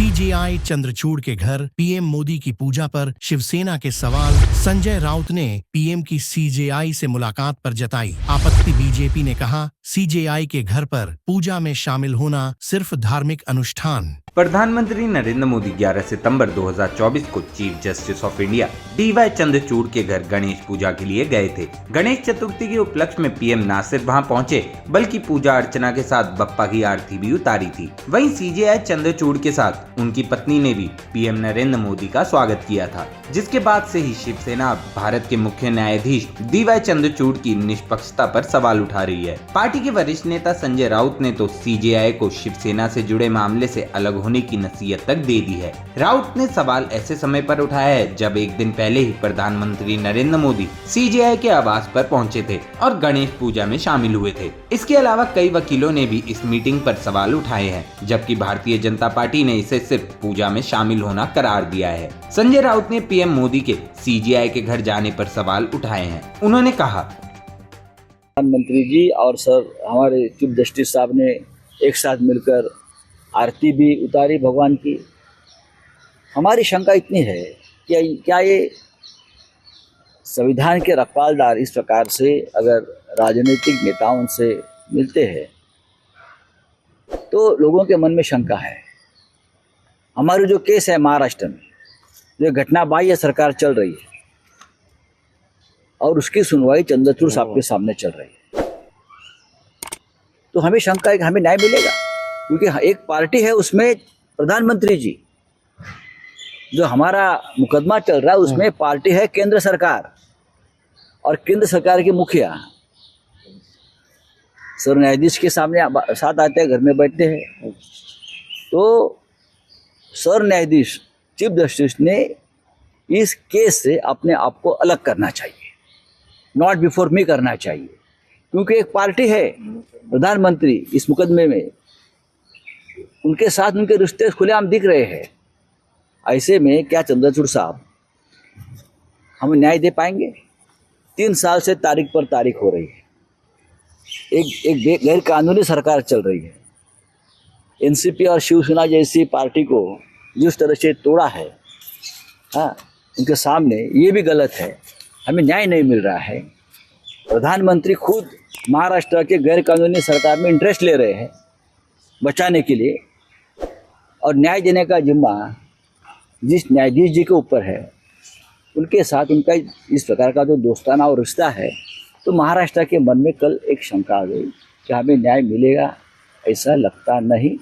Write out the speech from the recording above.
CJI Chandrachud के घर PM Modi की पूजा पर शिवसेना के सवाल। संजय राउत ने पीएम की सीजेआई से मुलाकात पर जताई आपत्ति। बीजेपी ने कहा सीजेआई के घर पर पूजा में शामिल होना सिर्फ धार्मिक अनुष्ठान। प्रधानमंत्री नरेंद्र मोदी 11 सितंबर 2024 को chief justice of India D Y Chandrachud के घर गणेश पूजा के लिए गए थे। गणेश चतुर्थी के उपलक्ष्य में पीएम न सिर्फ वहां पहुंचे बल्कि पूजा अर्चना के साथ बप्पा की आरती भी उतारी थी। वहीं सीजेआई चंद्रचूड़ के साथ उनकी पत्नी ने भी पीएम नरेंद्र मोदी का स्वागत किया था, जिसके बाद से ही शिवसेना भारत के मुख्य न्यायाधीश डीवाई चंद्रचूड़ की निष्पक्षता पर सवाल उठा रही है। पार्टी के वरिष्ठ नेता संजय राउत ने तो सीजेआई को शिवसेना से जुड़े मामले से अलग होने की नसीहत तक दे दी है। राउत ने सवाल ऐसे समय पर उठाया है जब एक दिन पहले ही प्रधानमंत्री नरेंद्र मोदी सीजेआई के आवास पर पहुंचे थे और गणेश पूजा में शामिल हुए थे। इसके अलावा कई वकीलों ने भी इस मीटिंग पर सवाल उठाए हैं, जबकि भारतीय जनता पार्टी ने इसे सिर्फ पूजा में शामिल होना करार दिया है। संजय राउत ने पीएम मोदी के सीजेआई के घर जाने पर सवाल उठाए हैं। उन्होंने कहा, प्रधानमंत्री जी और सर हमारे चीफ जस्टिस साहब ने एक साथ मिलकर आरती भी उतारी भगवान की। हमारी शंका इतनी है कि क्या ये संविधान के रखवालदार इस प्रकार से अगर राजनीतिक नेताओं से मिलते हैं तो लोगों के मन में शंका है। हमारी जो केस है महाराष्ट्र में, जो घटना बाह्य सरकार चल रही है और उसकी सुनवाई चंद्रचूड़ साहब के सामने चल रही है, तो हमें शंका है कि हमें न्याय मिलेगा। क्योंकि एक पार्टी है उसमें प्रधानमंत्री जी, जो हमारा मुकदमा चल रहा है उसमें पार्टी है केंद्र सरकार और केंद्र सरकार के मुखिया सर न्यायाधीश के सामने साथ आते हैं, घर में बैठते हैं। तो सर न्यायाधीश चीफ जस्टिस ने इस केस से अपने आप को अलग करना चाहिए, नॉट बिफोर मी करना चाहिए। क्योंकि एक पार्टी है प्रधानमंत्री इस मुकदमे में, उनके साथ उनके रिश्ते खुलेआम दिख रहे हैं। ऐसे में क्या चंद्रचूड़ साहब हमें न्याय दे पाएंगे? 3 साल से तारीख पर तारीख हो रही है, एक गैर कानूनी सरकार चल रही है। एनसीपी और शिवसेना जैसी पार्टी को जिस तरह से तोड़ा है, हाँ, उनके सामने ये भी गलत है। हमें न्याय नहीं मिल रहा है। प्रधानमंत्री खुद महाराष्ट्र के गैर कानूनी सरकार में इंटरेस्ट ले रहे हैं बचाने के लिए, और न्याय देने का जिम्मा जिस न्यायाधीश जी के ऊपर है, उनके साथ उनका इस प्रकार का जो दोस्ताना और रिश्ता है, तो महाराष्ट्र के मन में कल एक शंका आ गई कि हमें न्याय मिलेगा। ऐसा लगता नहीं।